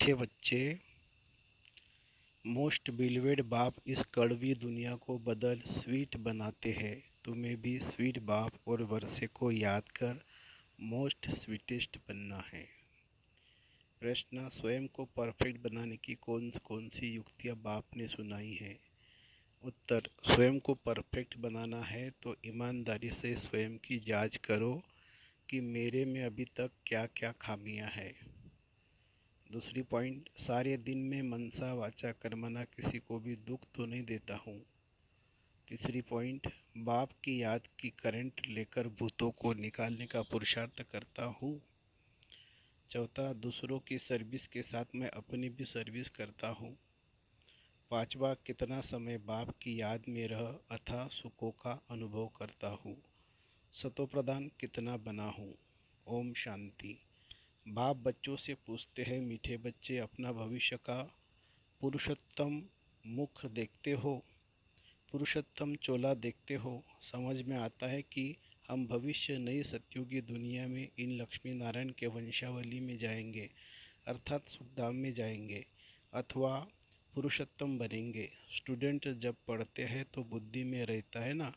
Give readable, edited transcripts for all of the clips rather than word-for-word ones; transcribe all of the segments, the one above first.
मीठे बच्चे, मोस्ट बिलीवेड बाप इस कड़वी दुनिया को बदल स्वीट बनाते हैं। तुम्हें भी स्वीट बाप और वर्षे को याद कर मोस्ट स्वीटेस्ट बनना है। प्रश्न, स्वयं को परफेक्ट बनाने की कौन कौन सी युक्तियाँ बाप ने सुनाई है? उत्तर, स्वयं को परफेक्ट बनाना है तो ईमानदारी से स्वयं की जांच करो कि मेरे में अभी तक क्या क्या खामियां हैं। दूसरी पॉइंट, सारे दिन में मनसा वाचा कर्मणा किसी को भी दुख तो नहीं देता हूँ। तीसरी पॉइंट, बाप की याद की करंट लेकर भूतों को निकालने का पुरुषार्थ करता हूँ। चौथा, दूसरों की सर्विस के साथ मैं अपनी भी सर्विस करता हूँ। पांचवा, कितना समय बाप की याद में रह अथाह सुखों का अनुभव करता हूँ। सतोप्रधान कितना बना हूँ। ओम शांति। बाप बच्चों से पूछते हैं, मीठे बच्चे, अपना भविष्य का पुरुषोत्तम मुख देखते हो, पुरुषोत्तम चोला देखते हो? समझ में आता है कि हम भविष्य नई सत्युगी दुनिया में इन लक्ष्मी नारायण के वंशावली में जाएंगे, अर्थात सुखधाम में जाएंगे अथवा पुरुषोत्तम बनेंगे। स्टूडेंट जब पढ़ते हैं तो बुद्धि में रहता है ना,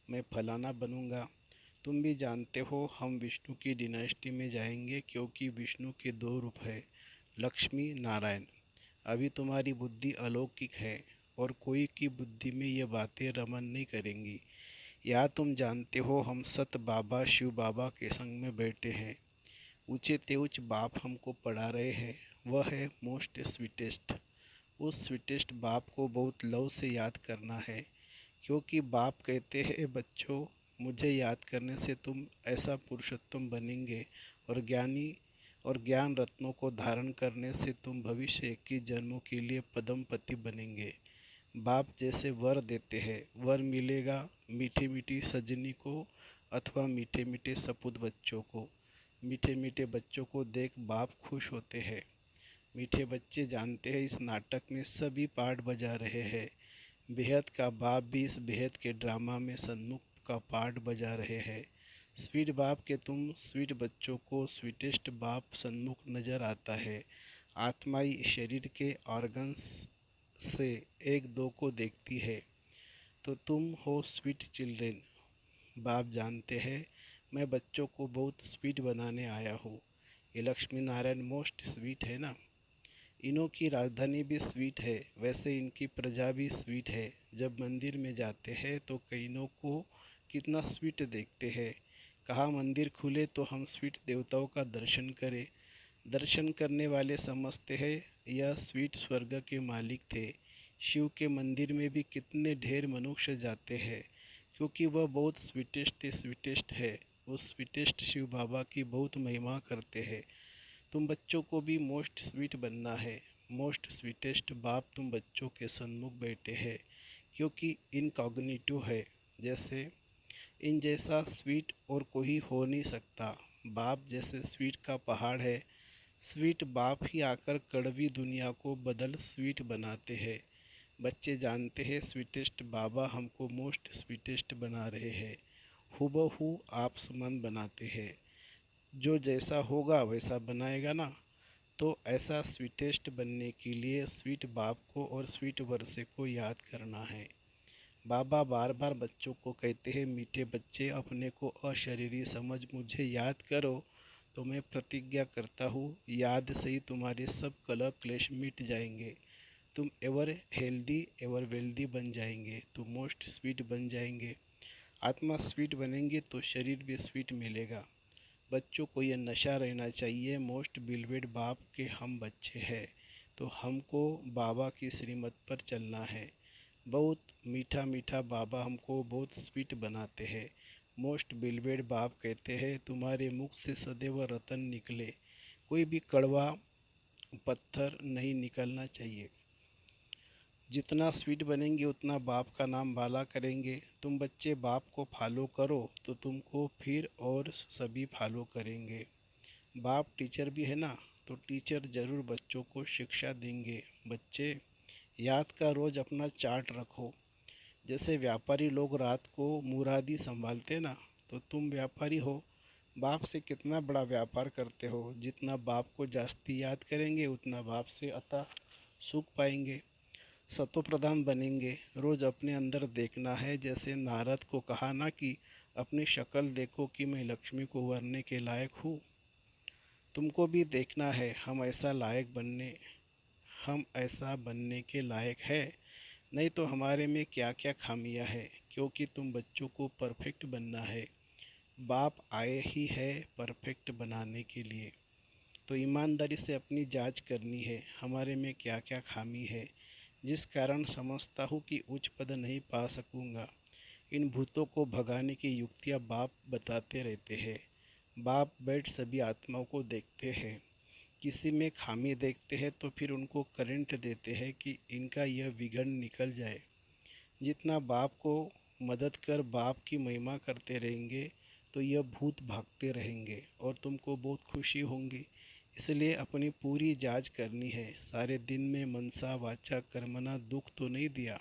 मैं फलाना बनूंगा। तुम भी जानते हो हम विष्णु की डिनास्टी में जाएंगे, क्योंकि विष्णु के दो रूप है, लक्ष्मी नारायण। अभी तुम्हारी बुद्धि अलौकिक है और कोई की बुद्धि में ये बातें रमन नहीं करेंगी। या तुम जानते हो हम सत बाबा शिव बाबा के संग में बैठे हैं। ऊंचे ते उच्च बाप हमको पढ़ा रहे हैं, वह है मोस्ट स्वीटेस्ट। उस स्वीटेस्ट बाप को बहुत लव से याद करना है, क्योंकि बाप कहते हैं, बच्चों, मुझे याद करने से तुम ऐसा पुरुषोत्तम बनेंगे और ज्ञान रत्नों को धारण करने से तुम भविष्य 21 जन्मों के लिए पद्मपति बनेंगे। बाप जैसे वर देते हैं, वर मिलेगा मीठी मीठी सजनी को अथवा मीठे मीठे सपूत बच्चों को। मीठे मीठे बच्चों को देख बाप खुश होते हैं। मीठे बच्चे जानते हैं इस नाटक में सभी पार्ट बजा रहे हैं। बेहद का बाप भी इस बेहद के ड्रामा में सन्मुख का पार्ट बजा रहे हैं। स्वीट बाप के तुम स्वीट बच्चों को स्वीटेस्ट बाप सन्मुख नजर आता है। आत्माई शरीर के ऑर्गन्स से एक दो को देखती है, तो तुम हो स्वीट चिल्ड्रेन। बाप जानते हैं मैं बच्चों को बहुत स्वीट बनाने आया हूँ। ये लक्ष्मी नारायण मोस्ट स्वीट है ना। इनों की राजधानी भी स्वीट है, वैसे इनकी प्रजा भी स्वीट है। जब मंदिर में जाते हैं तो कईनों को कितना स्वीट देखते हैं। कहा मंदिर खुले तो हम स्वीट देवताओं का दर्शन करें। दर्शन करने वाले समझते हैं यह स्वीट स्वर्ग के मालिक थे। शिव के मंदिर में भी कितने ढेर मनुष्य जाते हैं, क्योंकि वह बहुत स्वीटेस्ट है। उस स्वीटेस्ट शिव बाबा की बहुत महिमा करते हैं। तुम बच्चों को भी मोस्ट स्वीट बनना है। मोस्ट स्वीटेस्ट बाप तुम बच्चों के सन्मुख बैठे हैं, क्योंकि इनकॉग्निटिव है। जैसे इन जैसा स्वीट और कोई हो नहीं सकता। बाप जैसे स्वीट का पहाड़ है। स्वीट बाप ही आकर कड़वी दुनिया को बदल स्वीट बनाते हैं। बच्चे जानते हैं स्वीटेस्ट बाबा हमको मोस्ट स्वीटेस्ट बना रहे हैं। हूबहू आप समान बनाते हैं। जो जैसा होगा वैसा बनाएगा ना। तो ऐसा स्वीटेस्ट बनने के लिए स्वीट बाप को और स्वीट वर्षे को याद करना है। बाबा बार बार बच्चों को कहते हैं, मीठे बच्चे, अपने को अशरीरी समझ मुझे याद करो, तो मैं प्रतिज्ञा करता हूँ याद से ही तुम्हारे सब कलह क्लेश मिट जाएंगे। तुम एवर हेल्दी एवर वेल्दी बन जाएंगे, तुम मोस्ट स्वीट बन जाएंगे। आत्मा स्वीट बनेंगे तो शरीर भी स्वीट मिलेगा। बच्चों को यह नशा रहना चाहिए, मोस्ट बिलवेड बाप के हम बच्चे हैं, तो हमको बाबा की श्रीमत पर चलना है। बहुत मीठा मीठा बाबा हमको बहुत स्वीट बनाते हैं। मोस्ट बिलवेड बाप कहते हैं, तुम्हारे मुख से सदैव रतन निकले, कोई भी कड़वा पत्थर नहीं निकलना चाहिए। जितना स्वीट बनेंगे उतना बाप का नाम बाला करेंगे। तुम बच्चे बाप को फॉलो करो तो तुमको फिर और सभी फॉलो करेंगे। बाप टीचर भी है ना, तो टीचर ज़रूर बच्चों को शिक्षा देंगे। बच्चे याद का रोज़ अपना चार्ट रखो। जैसे व्यापारी लोग रात को मुरादी संभालते ना, तो तुम व्यापारी हो। बाप से कितना बड़ा व्यापार करते हो। जितना बाप को जास्ती याद करेंगे उतना बाप से अतः सुख पाएंगे, सतो प्रधान बनेंगे। रोज अपने अंदर देखना है, जैसे नारद को कहा ना कि अपनी शक्ल देखो कि मैं लक्ष्मी को वरने के लायक हूँ। तुमको भी देखना है हम ऐसा बनने के लायक है, नहीं तो हमारे में क्या क्या खामियां है। क्योंकि तुम बच्चों को परफेक्ट बनना है, बाप आए ही है परफेक्ट बनाने के लिए। तो ईमानदारी से अपनी जांच करनी है, हमारे में क्या क्या खामी है जिस कारण समझता हूँ कि उच्च पद नहीं पा सकूँगा। इन भूतों को भगाने की युक्तियाँ बाप बताते रहते हैं। बाप बैठ सभी आत्माओं को देखते हैं, किसी में खामी देखते हैं तो फिर उनको करंट देते हैं कि इनका यह विघन निकल जाए। जितना बाप को मदद कर बाप की महिमा करते रहेंगे तो यह भूत भागते रहेंगे और तुमको बहुत खुशी होंगी। इसलिए अपनी पूरी जांच करनी है। सारे दिन में मनसा वाचा कर्मणा दुख तो नहीं दिया।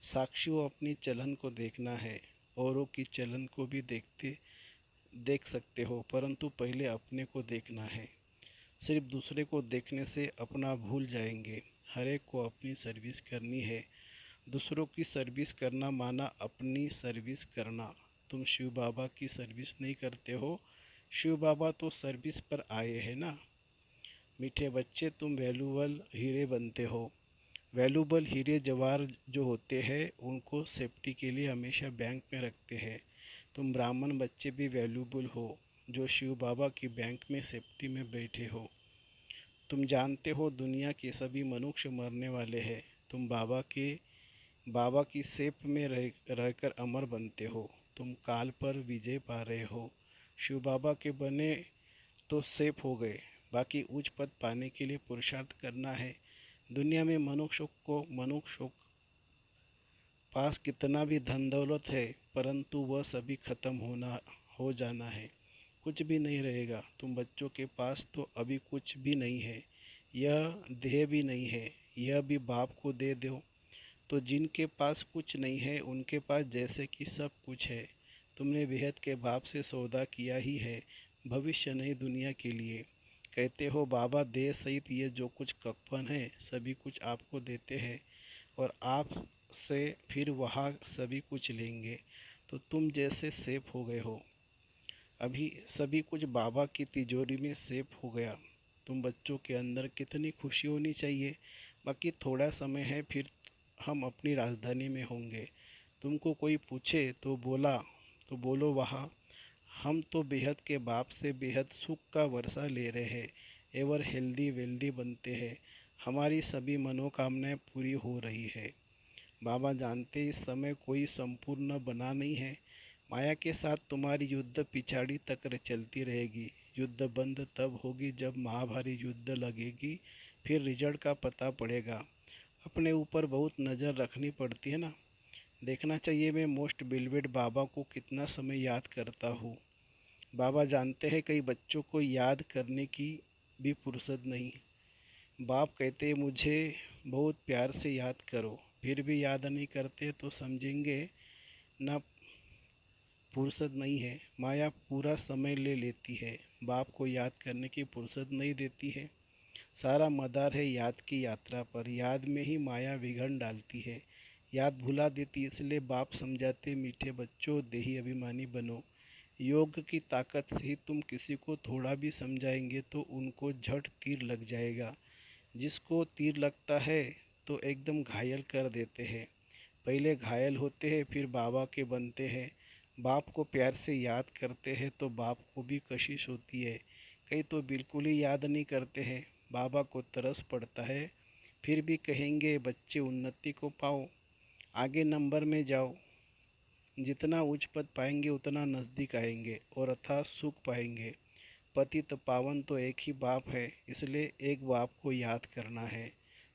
साक्षियों अपनी चलन को देखना है, औरों की चलन को भी देख सकते हो, परंतु पहले अपने को देखना है। सिर्फ दूसरे को देखने से अपना भूल जाएंगे। हर एक को अपनी सर्विस करनी है। दूसरों की सर्विस करना माना अपनी सर्विस करना। तुम शिव बाबा की सर्विस नहीं करते हो, शिव बाबा तो सर्विस पर आए हैं ना। मीठे बच्चे, तुम वैल्यूबल हीरे बनते हो। वैल्यूबल हीरे जवाहर जो होते हैं उनको सेफ्टी के लिए हमेशा बैंक में रखते हैं। तुम ब्राह्मण बच्चे भी वैल्यूबल हो, जो शिव बाबा की बैंक में सेफ्टी में बैठे हो। तुम जानते हो दुनिया के सभी मनुष्य मरने वाले हैं। तुम बाबा की सेप में रहकर अमर बनते हो। तुम काल पर विजय पा रहे हो। शिव बाबा के बने तो सेफ हो गए। बाकी उच्च पद पाने के लिए पुरुषार्थ करना है। दुनिया में मनुष्यों पास कितना भी धन दौलत है, परंतु वह सभी खत्म हो जाना है। कुछ भी नहीं रहेगा। तुम बच्चों के पास तो अभी कुछ भी नहीं है, यह देह भी नहीं है, यह भी बाप को दे दो। तो जिनके पास कुछ नहीं है उनके पास जैसे कि सब कुछ है। तुमने बेहद के बाप से सौदा किया ही है, भविष्य नहीं दुनिया के लिए। कहते हो बाबा देह सहित ये जो कुछ कफन है सभी कुछ आपको देते हैं और आप से फिर वहाँ सभी कुछ लेंगे। तो तुम जैसे सेफ हो गए हो। अभी सभी कुछ बाबा की तिजोरी में सेफ हो गया। तुम बच्चों के अंदर कितनी खुशी होनी चाहिए। बाकी थोड़ा समय है, फिर हम अपनी राजधानी में होंगे। तुमको कोई पूछे तो बोलो वहाँ हम तो बेहद के बाप से बेहद सुख का वर्षा ले रहे हैं, एवर हेल्दी वेल्दी बनते हैं। हमारी सभी मनोकामनाएं पूरी हो रही है। बाबा जानते इस समय कोई संपूर्ण बना नहीं है। माया के साथ तुम्हारी युद्ध पिछाड़ी तक चलती रहेगी। युद्ध बंद तब होगी जब महाभारी युद्ध लगेगी, फिर रिजल्ट का पता पड़ेगा। अपने ऊपर बहुत नज़र रखनी पड़ती है ना। देखना चाहिए मैं मोस्ट बिलवेड बाबा को कितना समय याद करता हूँ। बाबा जानते हैं कई बच्चों को याद करने की भी फुर्सत नहीं। बाप कहते हैं मुझे बहुत प्यार से याद करो, फिर भी याद नहीं करते तो समझेंगे ना फुर्सत नहीं है। माया पूरा समय ले लेती है, बाप को याद करने की फुर्सत नहीं देती है। सारा मदार है याद की यात्रा पर। याद में ही माया विघन डालती है, याद भुला देती। इसलिए बाप समझाते मीठे बच्चों देही अभिमानी बनो। योग की ताकत से ही तुम किसी को थोड़ा भी समझाएंगे तो उनको झट तीर लग जाएगा। जिसको तीर लगता है तो एकदम घायल कर देते हैं। पहले घायल होते हैं फिर बाबा के बनते हैं। बाप को प्यार से याद करते हैं तो बाप को भी कशिश होती है। कई तो बिल्कुल ही याद नहीं करते हैं। बाबा को तरस पड़ता है, फिर भी कहेंगे बच्चे उन्नति को पाओ, आगे नंबर में जाओ। जितना उच्च पद पाएंगे उतना नज़दीक आएंगे और अथाह सुख पाएंगे। पतित पावन तो एक ही बाप है, इसलिए एक बाप को याद करना है।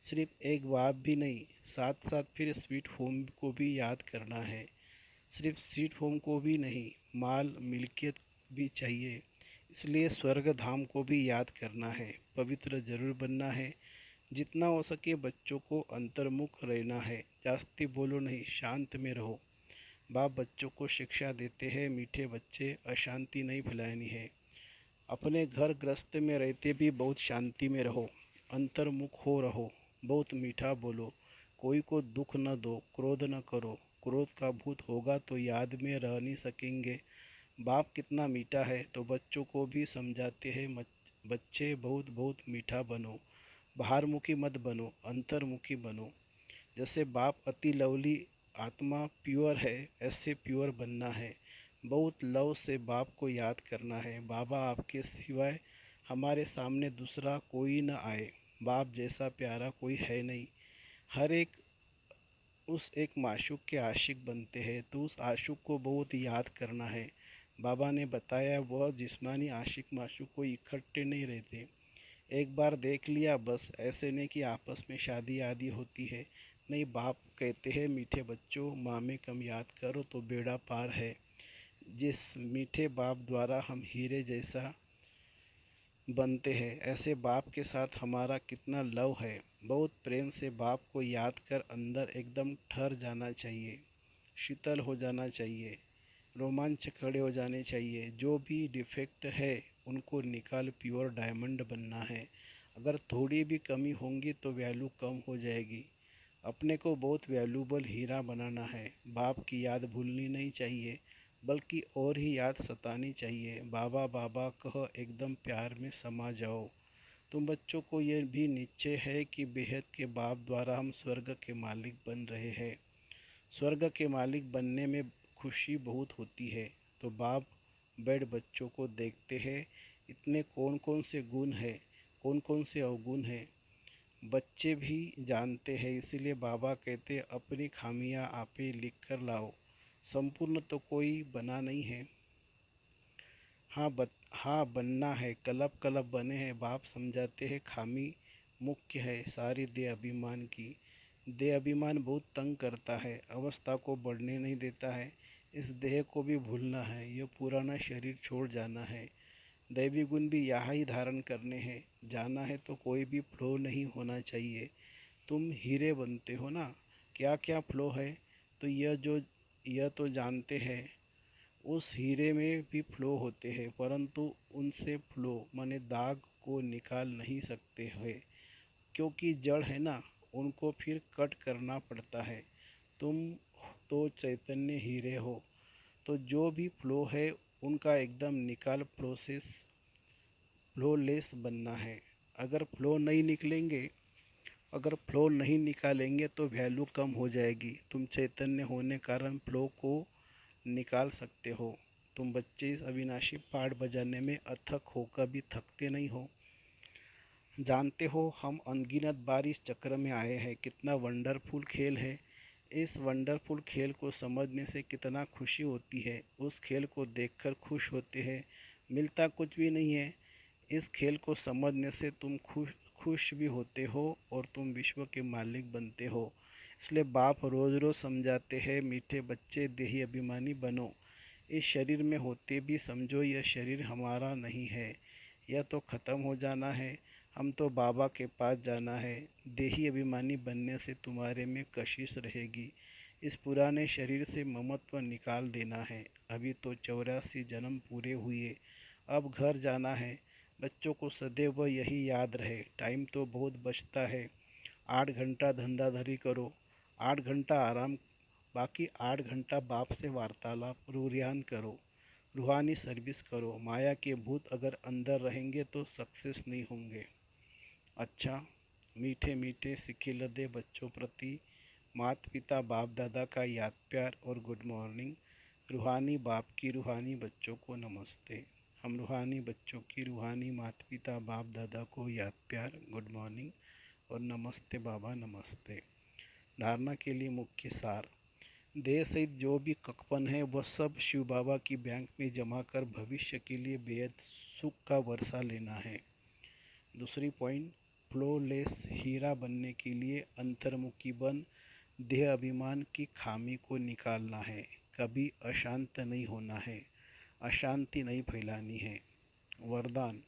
सिर्फ एक बाप भी नहीं, साथ साथ फिर स्वीट होम को भी याद करना है। सिर्फ स्वीट होम को भी नहीं, माल मिल्कियत भी चाहिए। इसलिए स्वर्ग धाम को भी याद करना है। पवित्र जरूर बनना है। जितना हो सके बच्चों को अंतर्मुख रहना है। जास्ती बोलो नहीं, शांत में रहो। बाप बच्चों को शिक्षा देते हैं, मीठे बच्चे अशांति नहीं फैलानी है। अपने घर गृहस्थ में रहते भी बहुत शांति में रहो, अंतर्मुख हो रहो, बहुत मीठा बोलो, कोई को दुख न दो, क्रोध न करो। क्रोध का भूत होगा तो याद में रह नहीं सकेंगे। बाप कितना मीठा है तो बच्चों को भी समझाते हैं, बच्चे बहुत बहुत मीठा बनो, बाहरमुखी मत बनो, अंतर्मुखी बनो। जैसे बाप अति लवली आत्मा प्योर है, ऐसे प्योर बनना है। बहुत लव से बाप को याद करना है। बाबा आपके सिवाय हमारे सामने दूसरा कोई न आए। बाप जैसा प्यारा कोई है नहीं। हर एक उस एक माशूक के आशिक बनते हैं, तो उस आशिक को बहुत याद करना है। बाबा ने बताया वह जिस्मानी आशिक माशूक को इकट्ठे नहीं रहते। एक बार देख लिया बस, ऐसे नहीं कि आपस में शादी आदि होती है। नहीं, बाप कहते हैं मीठे बच्चों, माँ में कम याद करो तो बेड़ा पार है। जिस मीठे बाप द्वारा हम हीरे जैसा बनते हैं, ऐसे बाप के साथ हमारा कितना लव है। बहुत प्रेम से बाप को याद कर अंदर एकदम ठहर जाना चाहिए, शीतल हो जाना चाहिए, रोमांच खड़े हो जाने चाहिए। जो भी डिफेक्ट है उनको निकाल प्योर डायमंड बनना है। अगर थोड़ी भी कमी होंगी तो वैल्यू कम हो जाएगी। अपने को बहुत वैल्यूबल हीरा बनाना है। बाप की याद भूलनी नहीं चाहिए, बल्कि और ही याद सतानी चाहिए। बाबा बाबा कह एकदम प्यार में समा जाओ। तुम बच्चों को यह भी निश्चय है कि बेहद के बाप द्वारा हम स्वर्ग के मालिक बन रहे हैं। स्वर्ग के मालिक बनने में खुशी बहुत होती है। तो बाप बेड बच्चों को देखते हैं, इतने कौन कौन से गुण हैं, कौन कौन से अवगुण हैं, बच्चे भी जानते हैं। इसीलिए बाबा कहते अपनी खामियां आप ही लिख कर लाओ। संपूर्ण तो कोई बना नहीं है। हाँ बनना है, कलब कलब बने हैं। बाप समझाते हैं खामी मुख्य है सारी देह अभिमान की। देह अभिमान बहुत तंग करता है, अवस्था को बढ़ने नहीं देता है। इस देह को भी भूलना है, यह पुराना शरीर छोड़ जाना है। दैवी गुण भी यहाँ ही धारण करने हैं। जाना है तो कोई भी फ्लो नहीं होना चाहिए। तुम हीरे बनते हो ना, क्या क्या फ्लो है, तो यह तो जानते हैं। उस हीरे में भी फ्लो होते हैं, परंतु उनसे फ्लो माने दाग को निकाल नहीं सकते हैं, क्योंकि जड़ है ना, उनको फिर कट करना पड़ता है। तुम तो चैतन्य हीरे हो, तो जो भी फ्लो है उनका एकदम निकाल प्रोसेस फ्लोलेस बनना है। अगर फ्लो नहीं निकलेंगे अगर फ्लो नहीं निकालेंगे तो वैल्यू कम हो जाएगी। तुम चैतन्य होने कारण फ्लो को निकाल सकते हो। तुम बच्चे इस अविनाशी पाठ बजाने में अथक हो, कभी थकते नहीं हो। जानते हो हम अनगिनत बार इस चक्र में आए हैं, कितना वंडरफुल खेल है। इस वंडरफुल खेल को समझने से कितना खुशी होती है। उस खेल को देखकर खुश होते हैं, मिलता कुछ भी नहीं है। इस खेल को समझने से तुम खुश खुश भी होते हो और तुम विश्व के मालिक बनते हो। इसलिए बाप रोज़ रोज़ समझाते हैं, मीठे बच्चे देही अभिमानी बनो। इस शरीर में होते भी समझो यह शरीर हमारा नहीं है, यह तो ख़त्म हो जाना है। हम तो बाबा के पास जाना है। देही अभिमानी बनने से तुम्हारे में कशिश रहेगी। इस पुराने शरीर से ममत्व निकाल देना है। अभी तो 84 जन्म पूरे हुए, अब घर जाना है। बच्चों को सदैव यही याद रहे, टाइम तो बहुत बचता है। 8 घंटा धंधाधरी करो, 8 घंटा आराम, बाकी 8 घंटा बाप से वार्तालाप रूरियान करो, रूहानी सर्विस करो। माया के भूत अगर अंदर रहेंगे तो सक्सेस नहीं होंगे। अच्छा, मीठे मीठे सिखिलदे बच्चों प्रति माता पिता बाप दादा का याद प्यार और गुड मॉर्निंग। रूहानी बाप की रूहानी बच्चों को नमस्ते। हम रूहानी बच्चों की रूहानी माता पिता बाप दादा को याद प्यार, गुड मॉर्निंग और नमस्ते बाबा, नमस्ते। धारणा के लिए मुख्य सार। देह सहित जो भी ककपन है वह सब शिव बाबा की बैंक में जमा कर भविष्य के लिए बेहद सुख का वर्षा लेना है। दूसरी पॉइंट, फ्लोलेस हीरा बनने के लिए अंतर्मुखी बन देह अभिमान की खामी को निकालना है। कभी अशांत नहीं होना है, अशांति नहीं फैलानी है। वरदान,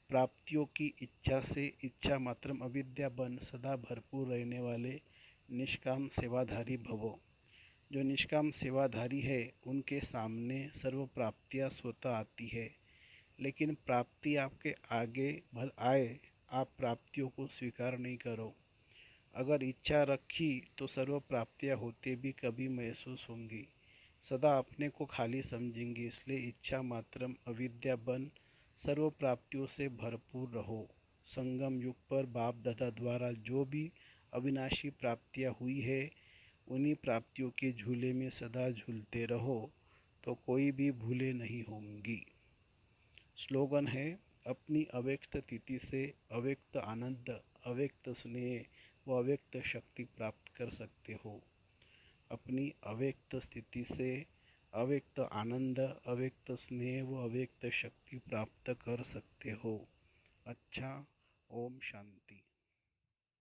प्राप्तियों की इच्छा से इच्छा मात्रम अविद्या बन सदा भरपूर रहने वाले निष्काम सेवाधारी भवो। जो निष्काम सेवाधारी है उनके सामने सर्व प्राप्तियाँ स्वतः आती है, लेकिन प्राप्ति आपके आगे भल आए, आप प्राप्तियों को स्वीकार नहीं करो। अगर इच्छा रखी तो सर्व प्राप्तियाँ होते भी कभी महसूस होंगी। सदा अपने को खाली समझेंगे, इसलिए इच्छा मात्रम अविद्या बन सर्व प्राप्तियों से भरपूर रहो। संगम युग पर बाप दादा द्वारा जो भी अविनाशी प्राप्तियाँ हुई है, उन्हीं प्राप्तियों के झूले में सदा झूलते रहो, तो कोई भी भूले नहीं होंगी। स्लोगन है, अपनी अव्यक्त स्थिति से अव्यक्त आनंद, अव्यक्त स्नेह व अव्यक्त शक्ति प्राप्त कर सकते हो। अपनी अव्यक्त स्थिति से अव्यक्त आनंद, अव्यक्त स्नेह व अव्यक्त शक्ति प्राप्त कर सकते हो। अच्छा, ओम शांति।